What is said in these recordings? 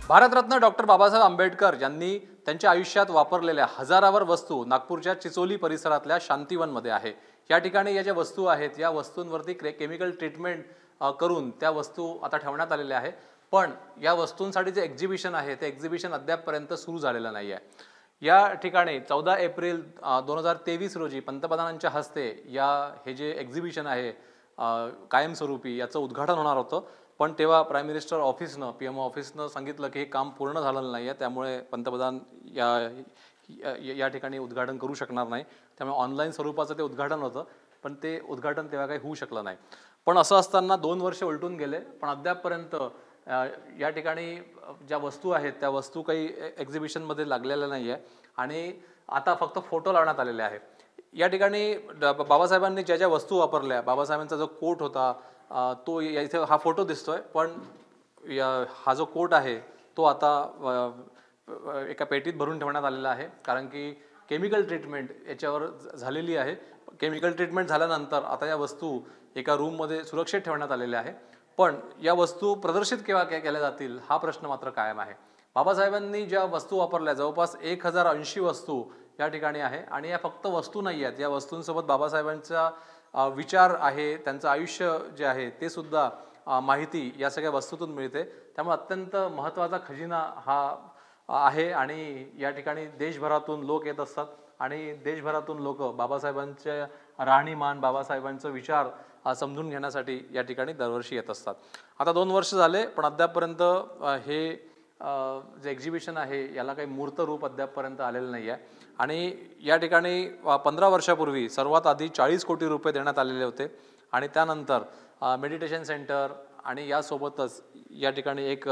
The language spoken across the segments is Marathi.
भारतरत्न डॉक्टर बाबासाहेब आंबेडकर यांनी त्यांच्या आयुष्यात वापरलेल्या हजारावर वस्तू नागपूरच्या चिचोली परिसरातल्या शांतिवनमध्ये आहे। या ठिकाणी या ज्या वस्तू आहेत या वस्तूंवरती केमिकल ट्रीटमेंट करून त्या वस्तू आता ठेवण्यात आलेल्या आहे। पण या वस्तूंसाठी जे एक्झिबिशन आहे ते एक्झिबिशन अद्यापपर्यंत सुरू झालेलं नाही आहे। या ठिकाणी 14 एप्रिल 2023 रोजी पंतप्रधानांच्या हस्ते हे जे एक्झिबिशन आहे कायमस्वरूपी याचं उद्घाटन होणार होतं। पण तेव्हा प्राईम मिनिस्टर ऑफिसनं पीएमओ ऑफिसनं सांगितलं की हे काम पूर्ण झालेलं नाही आहे, त्यामुळे पंतप्रधान या ठिकाणी उद्घाटन करू शकणार नाही। त्यामुळे ऑनलाईन स्वरूपाचं ते उद्घाटन होतं, पण ते उद्घाटन तेव्हा काही होऊ शकलं नाही। पण असं असताना 2 वर्ष उलटून गेले, पण अद्यापपर्यंत या ठिकाणी ज्या वस्तू आहेत त्या वस्तू काही एक्झिबिशनमध्ये लागलेल्या नाही आहे आणि आता फक्त फोटो लावण्यात आलेले आहे। या ठिकाणी बाबासाहेबांनी ज्या ज्या वस्तू वापरल्या, बाबासाहेबांचा जो कोट होता तो इथे हा फोटो दिसतोय, पण हा जो कोट आहे तो आता एका पेटीत भरून ठेवण्यात आलेला आहे, कारण की केमिकल ट्रीटमेंट याच्यावर झालेली आहे। केमिकल ट्रीटमेंट झाल्यानंतर आता या वस्तू एका रूममध्ये सुरक्षित ठेवण्यात आलेल्या आहे। पण या वस्तू प्रदर्शित केव्हा केल्या जातील हा प्रश्न मात्र कायम आहे। बाबासाहेबांनी ज्या वस्तू वापरल्या जवळपास 1080 वस्तू या ठिकाणी आहे आणि या फक्त वस्तू नाही आहेत, या वस्तूंसोबत बाबासाहेबांचा विचार आहे, त्यांचं आयुष्य जे आहे ते सुद्धा माहिती या सगळ्या वस्तूतून मिळते। त्यामुळे अत्यंत महत्त्वाचा खजिना हा आहे आणि या ठिकाणी देशभरातून लोक येत असतात आणि देशभरातून लोक बाबासाहेबांच्या राहणीमान, बाबासाहेबांचा विचार समजून घेण्यासाठी या ठिकाणी दरवर्षी येत असतात। आता 2 वर्ष झाले, पण अद्यापपर्यंत हे जे एक्झिबिशन आहे याला काही मूर्त रूप अद्यापपर्यंत आलेलं नाही आहे आणि या ठिकाणी 15 वर्षापूर्वी सर्वात आधी 40 कोटी रुपये देण्यात आलेले होते आणि त्यानंतर मेडिटेशन सेंटर आणि यासोबतच या ठिकाणी एक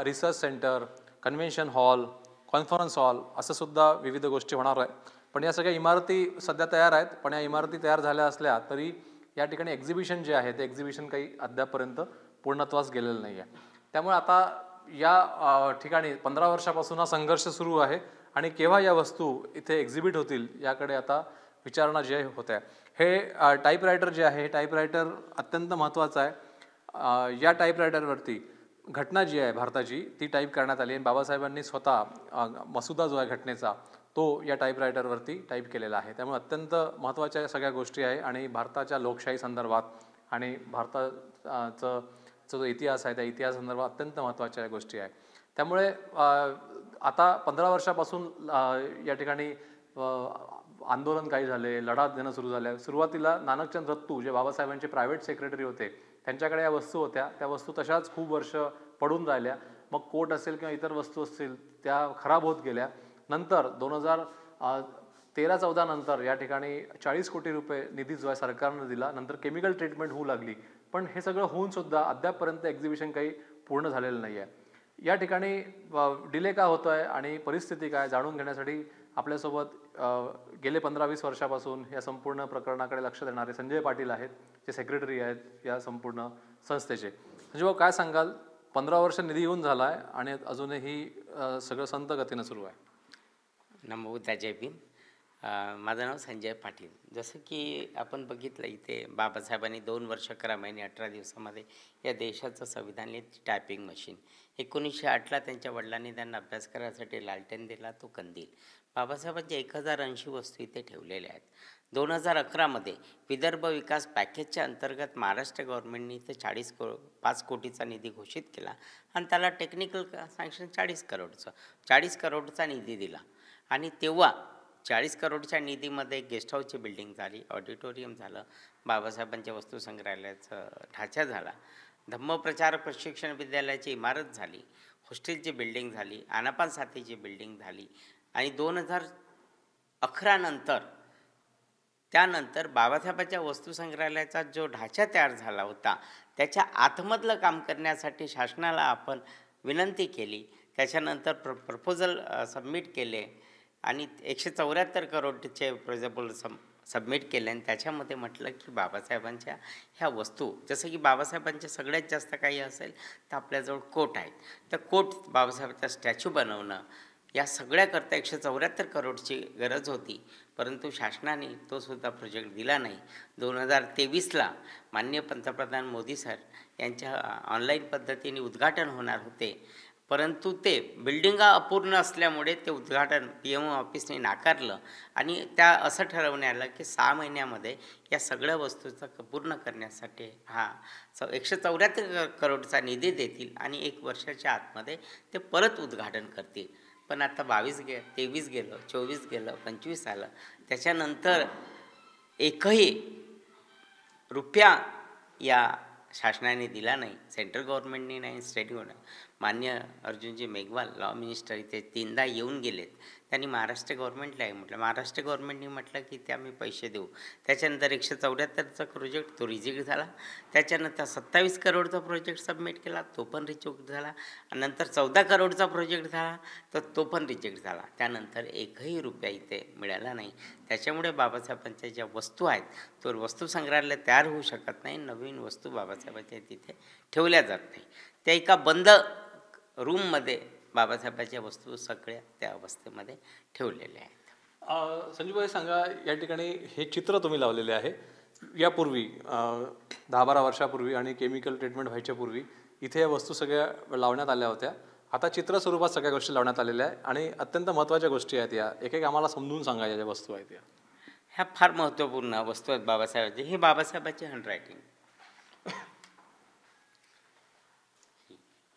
research centre, convention hall, conference hall असं सुद्धा विविध गोष्टी होणार आहे। पण या सगळ्या इमारती सध्या तयार आहेत, पण या इमारती तयार झाल्या असल्या तरी या ठिकाणी एक्झिबिशन जे आहे ते एक्झिबिशन काही अद्यापपर्यंत पूर्णत्वास गेलेलं नाही आहे। त्यामुळे आता या ठिकाणी 15 वर्षापासून हा संघर्ष सुरू आहे आणि केव्हा या वस्तू इथे एक्झिबिट होतील याकडे आता विचारणा जी होत आहे। हे टाईपरायटर जे आहे, हे टाईपरायटर अत्यंत महत्त्वाचं आहे। या टाईपरायटरवरती घटना जी आहे भारताची ती टाईप करण्यात आली आणि बाबासाहेबांनी स्वतः मसुदा जो आहे घटनेचा तो या टाईपरायटरवरती टाईप केलेला आहे। त्यामुळे अत्यंत महत्त्वाच्या सगळ्या गोष्टी आहे आणि भारताच्या लोकशाही संदर्भात आणि भारताचा जो इतिहास आहे त्या इतिहासासंदर्भात अत्यंत महत्त्वाच्या गोष्टी आहे। त्यामुळे आता 15 वर्षापासून या ठिकाणी आंदोलन काही झाले, लढा देणं सुरू झाले। सुरुवातीला नानकचंद रत्तू जे बाबासाहेबांचे प्रायव्हेट सेक्रेटरी होते त्यांच्याकडे या वस्तू होत्या, त्या वस्तू तशाच खूप वर्ष पडून राहिल्या। मग कोट असेल किंवा इतर वस्तू असतील त्या खराब होत गेल्या। नंतर 2013-14 नंतर या ठिकाणी 40 कोटी रुपये निधी जो आहे सरकारनं दिला, नंतर केमिकल ट्रीटमेंट होऊ लागली। पण हे सगळं होऊन सुद्धा अद्यापपर्यंत एक्झिबिशन काही पूर्ण झालेलं नाही आहे। या ठिकाणी डिले का होतो आहे आणि परिस्थिती काय जाणून घेण्यासाठी आपल्यासोबत गेले 15-20 वर्षापासून या संपूर्ण प्रकरणाकडे लक्ष देणारे संजय पाटील आहेत, जे सेक्रेटरी आहेत या संपूर्ण संस्थेचे। संजय भाऊ, काय सांगाल? 15 वर्ष निधी येऊन झाला आहे आणि अजूनही सगळं संत गतीनं सुरू आहे। नमो बुद्धाय, जय भीम। माझं नाव संजय पाटील। जसं की आपण बघितलं इथे बाबासाहेबांनी 2 वर्ष 11 महिने 18 दिवसामध्ये या देशाचं संविधान लिहिलं, टायपिंग मशीन। 1908ला त्यांच्या वडिलांनी त्यांना अभ्यास करायसाठी लालटेन दिला, तो कंदील। बाबासाहेबांच्या 1080 वस्तू इथे ठेवलेल्या आहेत। 2011मध्ये विदर्भ विकास पॅकेजच्या अंतर्गत महाराष्ट्र गव्हर्नमेंटने इथं 5 कोटीचा निधी घोषित केला आणि त्याला टेक्निकल सँक्शन 40 करोडचा निधी दिला आणि तेव्हा 40 करोडच्या निधीमध्ये गेस्ट हाऊसची बिल्डिंग झाली, ऑडिटोरियम झालं, बाबासाहेबांच्या वस्तू संग्रहालयाचा ढाचा झाला, धम्मप्रचारक प्रशिक्षण विद्यालयाची इमारत झाली, हॉस्टेलची बिल्डिंग झाली, आनापान साथीची बिल्डिंग झाली आणि 2011 नंतर त्यानंतर बाबासाहेबांच्या वस्तू संग्रहालयाचा जो ढाचा तयार झाला होता त्याच्या आतमधलं काम करण्यासाठी शासनाला आपण विनंती केली। त्याच्यानंतर प्रपोजल सबमिट केले आणि 174 करोडचे प्रपोजल सबमिट केले आणि त्याच्यामध्ये म्हटलं की बाबासाहेबांच्या ह्या वस्तू, जसं की बाबासाहेबांच्या सगळ्यात जास्त काही असेल तर आपल्याजवळ कोट आहेत, तर कोट बाबासाहेबांचा स्टॅच्यू बनवणं या सगळ्याकरता 174 करोडची गरज होती, परंतु शासनाने तो सुद्धा प्रोजेक्ट दिला नाही। 2023ला माननीय पंतप्रधान मोदी सर यांच्या ऑनलाईन पद्धतीने उद्घाटन होणार होते, परंतु ते बिल्डिंग अपूर्ण असल्यामुळे ते उद्घाटन PMO ऑफिसने नाकारलं आणि त्या असं ठरवण्यात आलं की 6 महिन्यामध्ये या सगळ्या वस्तूचा पूर्ण करण्यासाठी 174 करोडचा निधी देतील आणि 1 वर्षाच्या आतमध्ये ते परत उद्घाटन करतील. पण आता 23 गेलं, 24 गेलं, 25 आलं, त्याच्यानंतर एकही रुपया या शासनाने दिला नाही, सेंट्रल गव्हर्नमेंटने नाही, स्टेट गव्हर्नमेंट. मान्य अर्जुनजी मेघवाल लॉ मिनिस्टर इथे 3दा येऊन गेलेत. त्यांनी महाराष्ट्र गव्हर्नमेंटलाही म्हटलं, महाराष्ट्र गव्हर्नमेंटने म्हटलं की ते आम्ही पैसे देऊ. त्याच्यानंतर 174चा प्रोजेक्ट तो रिजेक्ट झाला. त्याच्यानंतर 27 करोडचा प्रोजेक्ट सबमिट केला, तो पण रिजेक्ट झाला. आणि नंतर 14 करोडचा प्रोजेक्ट झाला, तर तो पण रिजेक्ट झाला. त्यानंतर एकही रुपया इथे मिळाला नाही. त्याच्यामुळे बाबासाहेबांच्या ज्या वस्तू आहेत, तो वस्तू संग्रहालय तयार होऊ शकत नाही. नवीन वस्तू बाबासाहेबांच्या तिथे ठेवल्या जात नाही. त्या एका बंद रूममध्ये बाबासाहेबांच्या वस्तू सगळ्या त्या अवस्थेमध्ये ठेवलेल्या आहेत. संजूभाई सांगा, या ठिकाणी हे चित्र तुम्ही लावलेले आहे. यापूर्वी 10-12 वर्षापूर्वी आणि केमिकल ट्रीटमेंट व्हायच्या पूर्वी इथे या वस्तू सगळ्या लावण्यात आल्या होत्या. आता चित्र स्वरूपात सगळ्या गोष्टी लावण्यात आलेल्या आहे आणि अत्यंत महत्त्वाच्या गोष्टी आहेत या. एक आम्हाला समजून सांगा, या ज्या वस्तू आहेत या. ह्या फार महत्त्वपूर्ण वस्तू आहेत बाबासाहेबांची. हे बाबासाहेबांची हँडरायटिंग.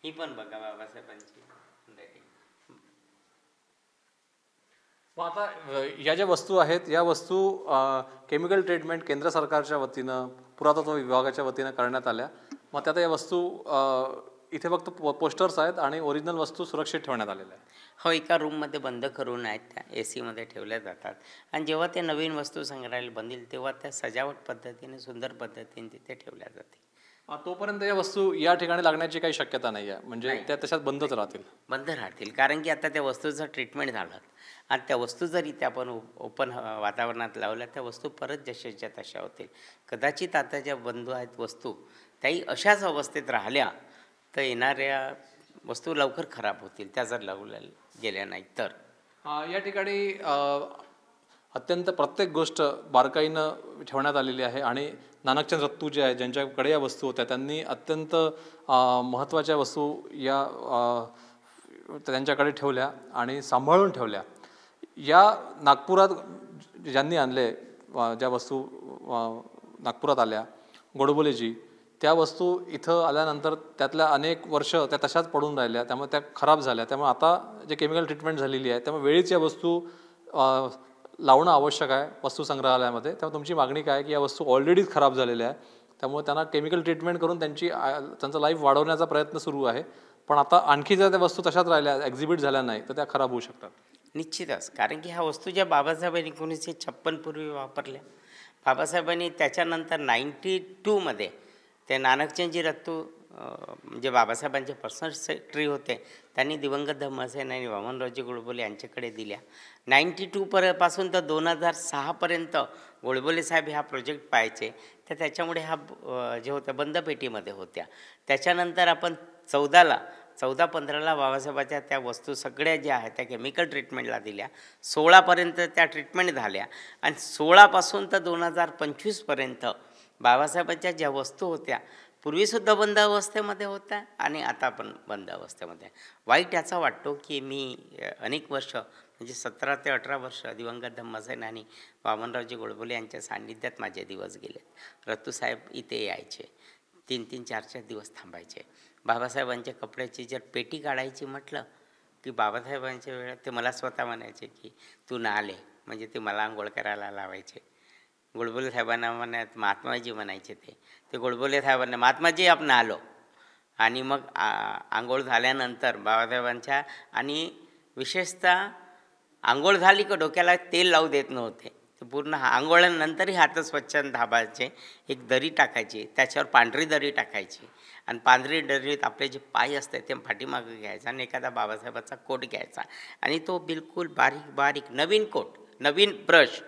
ही पण बघा बाबासाहेबांची हँडरायटिंग. मग आता या ज्या वस्तू आहेत, या वस्तू केमिकल ट्रीटमेंट केंद्र सरकारच्या वतीनं, पुरातत्व विभागाच्या वतीनं करण्यात आल्या. मग त्यात या वस्तू इथे फक्त पोस्टर्स आहेत आणि ओरिजिनल वस्तू सुरक्षित ठेवण्यात आलेल्या आहेत. हो, एका रूममध्ये बंद करून आहेत, त्या AC मध्ये ठेवल्या जातात. आणि जेव्हा ते नवीन वस्तू संग्रहालय बनतील तेव्हा त्या सजावट पद्धतीने, सुंदर पद्धतीने तिथे ठेवल्या जातील. तोपर्यंत या वस्तू या ठिकाणी लागण्याची काही शक्यता नाही आहे, म्हणजे त्या तशात बंदच राहतील. बंद राहतील, कारण की आता त्या वस्तूचं ट्रीटमेंट झालं आणि त्या वस्तू जर इथे आपण ओपन वातावरणात लावल्या, त्या वस्तू परत जशाच्या तशा होतील. कदाचित आता ज्या बंधू आहेत वस्तू, त्याही अशाच अवस्थेत राहिल्या तर येणाऱ्या वस्तू लवकर खराब होतील, त्या जर लावल्या गेल्या नाही तर. या ठिकाणी अत्यंत प्रत्येक गोष्ट बारकाईनं ठेवण्यात आलेली आहे आणि नानकचंद रत्तू जे आहे, ज्यांच्याकडे या वस्तू होत्या, त्यांनी अत्यंत महत्त्वाच्या वस्तू या त्यांच्याकडे ठेवल्या आणि सांभाळून ठेवल्या. या नागपुरात ज्यांनी आणले, ज्या वस्तू नागपुरात आल्या, गोडबोलेजी, त्या वस्तू इथं आल्यानंतर त्यातल्या अनेक वर्ष त्या तशाच पडून राहिल्या, त्यामुळे त्या खराब झाल्या. त्यामुळे आता जे केमिकल ट्रीटमेंट झालेली आहे, त्यामुळे वेळीच या वस्तू लावणं आवश्यक आहे वस्तू संग्रहालयामध्ये. त्यामुळे तुमची मागणी काय आहे की या वस्तू ऑलरेडीच खराब झालेल्या आहे, त्यामुळे त्यांना केमिकल ट्रीटमेंट करून त्यांचं लाईफ वाढवण्याचा प्रयत्न सुरू आहे. पण आता आणखी जर त्या वस्तू तशाच राहिल्या, एक्झिबिट झाल्या नाही, तर त्या खराब होऊ शकतात. निश्चितच, कारण की ह्या वस्तू ज्या बाबासाहेबांनी 1956 पूर्वी वापरल्या, बाबासाहेबांनी त्याच्यानंतर 92मध्ये ते नानकचंदजी रत्तू जे बाबासाहेबांचे पर्सनल सेक्रेटरी होते, त्यांनी दिवंगत धम्मसेन आणि वामनरावजी गोडबोले यांच्याकडे दिल्या. 92 पासून तर 2006पर्यंत गोडबोले साहेब ह्या प्रोजेक्ट पाहायचे, तर त्याच्यामुळे ह्या जे होत्या बंद पेटीमध्ये होत्या. त्याच्यानंतर आपण 14-15ला बाबासाहेबाच्या त्या वस्तू सगळ्या ज्या आहेत त्या केमिकल ट्रीटमेंटला दिल्या. 16पर्यंत त्या ट्रीटमेंट झाल्या आणि 16पासून तर 2025पर्यंत बाबासाहेबांच्या ज्या वस्तू होत्या पूर्वीसुद्धा बंद अवस्थेमध्ये होत्या आणि आता पण बंद अवस्थेमध्ये. वाईट याचा वाटतो की मी अनेक वर्ष, म्हणजे 17 ते 18 वर्ष दिवंगत धम्मसेन आणि वामनरावजी गोडबोले यांच्या सान्निध्यात माझे दिवस गेले. रत्तूसाहेब इथे यायचे, 3-3, 4-4 दिवस थांबायचे. बाबासाहेबांच्या कपड्याची जर पेटी काढायची म्हटलं की बाबासाहेबांच्या वेळेत ते मला स्वतः म्हणायचे की तू ना आले, म्हणजे ते मला आंघोळ करायला लावायचे. गोडबोले साहेबांना म्हणत महात्माजी म्हणायचे, ते गोडबोले साहेबांना महात्माजी आपण आलो. आणि मग आंघोळ झाल्यानंतर बाबासाहेबांच्या, आणि विशेषतः आंघोळ झाली का डोक्याला तेल लावू देत नव्हते. ते पूर्ण आंघोळ्यानंतरही हात स्वच्छ धाबायचे. एक दरी टाकायची, त्याच्यावर पांढरी दरी टाकायची आणि पांढरी दरीत आपले जे पाय असतात ते पाठीमागं घ्यायचा आणि एखादा बाबासाहेबाचा कोट घ्यायचा आणि तो बिलकुल बारीक बारीक नवीन कोट, नवीन ब्रश,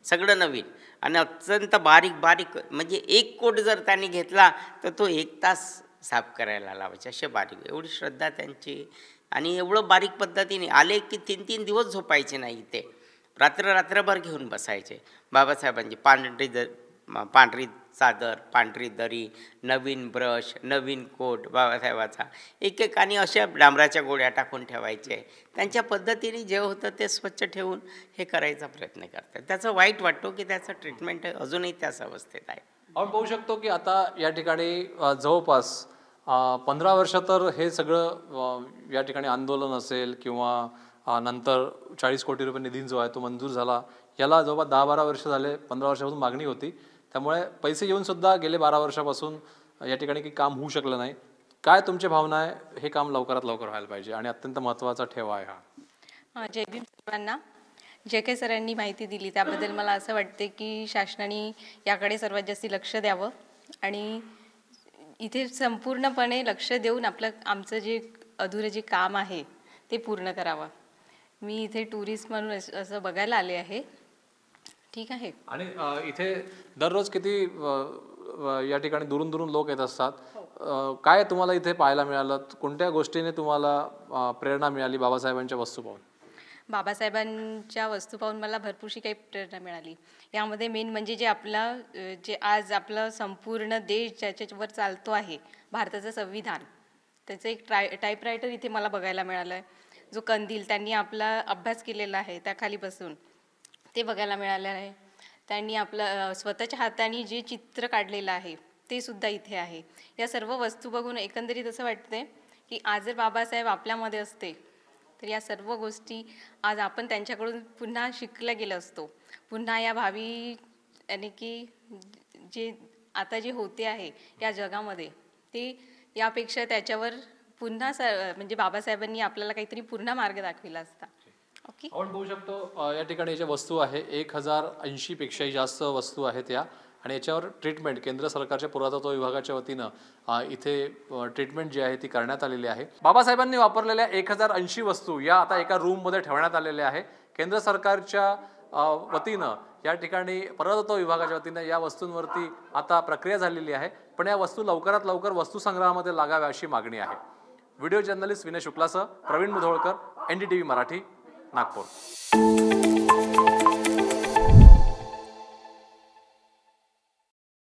सगळं नवीन आणि अत्यंत बारीक बारीक, म्हणजे एक कोट जर त्यांनी घेतला तर तो 1 तास साफ करायला लावायचे. असे बारीक, एवढी श्रद्धा त्यांची. आणि एवढं बारीक पद्धतीने आले की 3-3 दिवस झोपायचे नाही, ते रात्रभर घेऊन बसायचे. बाबासाहेबांची पांढरी चादर, पांढरी दरी, नवीन ब्रश, नवीन कोट बाबासाहेबाचा, एकेकाने अशा डांबराच्या गोळ्या टाकून ठेवायचे. त्यांच्या पद्धतीने जे होतं ते स्वच्छ ठेवून हे करायचा प्रयत्न करतात. त्याचं वाईट वाटतो की त्याचं ट्रीटमेंट अजूनही त्याच अवस्थेत आहे. आपण पाहू शकतो की आता या ठिकाणी जवळपास 15 वर्ष तर हे सगळं या ठिकाणी आंदोलन असेल किंवा नंतर 40 कोटी रुपये निधी जो आहे तो मंजूर झाला. याला जवळपास 10-12 वर्ष झाले, 15 वर्षापासून मागणी होती. त्यामुळे पैसे येऊन सुद्धा गेले 12 वर्षापासून या ठिकाणी काही काम होऊ शकलं नाही. काय तुमची भावना आहे? हे काम लवकरात लवकर व्हायला पाहिजे आणि अत्यंत महत्त्वाचा ठेवा आहे हा. जय भीम सर्वांना. जे काही सरांनी माहिती दिली त्याबद्दल मला असं वाटते की शासनाने याकडे सर्वात जास्त लक्ष द्यावं आणि इथे संपूर्णपणे लक्ष देऊन आमचं जे अधुरं जे काम आहे ते पूर्ण करावं. मी इथे टुरिस्ट म्हणून असं बघायला आले आहे. ठीक आहे. आणि इथे दररोज किती या ठिकाणी दुरून दुरून लोक येत असतात. काय तुम्हाला इथे पाहायला मिळालं? कोणत्या गोष्टीने तुम्हाला प्रेरणा मिळाली बाबासाहेबांच्या वस्तू पाहून? बाबासाहेबांच्या वस्तू पाहून मला भरपूरशी काही प्रेरणा मिळाली. यामध्ये मेन म्हणजे जे आज आपलं संपूर्ण देश ज्याच्यावर चालतो आहे, भारताचं संविधान, त्याचं एक टाईपरायटर इथे मला बघायला मिळालं आहे. जो कंदील त्यांनी आपला अभ्यास केलेला आहे त्याखाली बसून ते बघायला मिळालं आहे. त्यांनी आपलं स्वतःच्या हाताने जे चित्र काढलेलं आहे ते सुद्धा इथे आहे. या सर्व वस्तू बघून एकंदरीत असं वाटते की आज जर बाबासाहेब आपल्यामध्ये असते तर या सर्व गोष्टी आज आपण त्यांच्याकडून पुन्हा शिकल्या गेलो असतो. पुन्हा या भावी आणि की जे आता जे होते आहे या जगामध्ये ते यापेक्षा त्याच्यावर पुन्हा म्हणजे बाबासाहेबांनी आपल्याला काहीतरी पूर्ण मार्ग दाखविला असता. ओके. आपण पाहू शकतो या ठिकाणी ज्या वस्तू आहे 1080 पेक्षाही जास्त वस्तू आहेत या आणि याच्यावर ट्रीटमेंट केंद्र सरकारच्या पुरातत्व विभागाच्या वतीनं इथे ट्रीटमेंट जी आहे ती करण्यात आलेली आहे. बाबासाहेबांनी वापरलेल्या 1080 वस्तू या आता एका रूममध्ये ठेवण्यात आलेल्या आहे. केंद्र सरकारच्या वतीनं या ठिकाणी पुरातत्व विभागाच्या वतीनं या वस्तूंवरती आता प्रक्रिया झालेली आहे. पण या वस्तू लवकरात लवकर वस्तू संग्रहामध्ये लागाव्या अशी मागणी आहे. व्हिडिओ जर्नलिस्ट विनय शुक्लासह प्रवीण मुधोळकर, NDTV मराठी, नागपूर.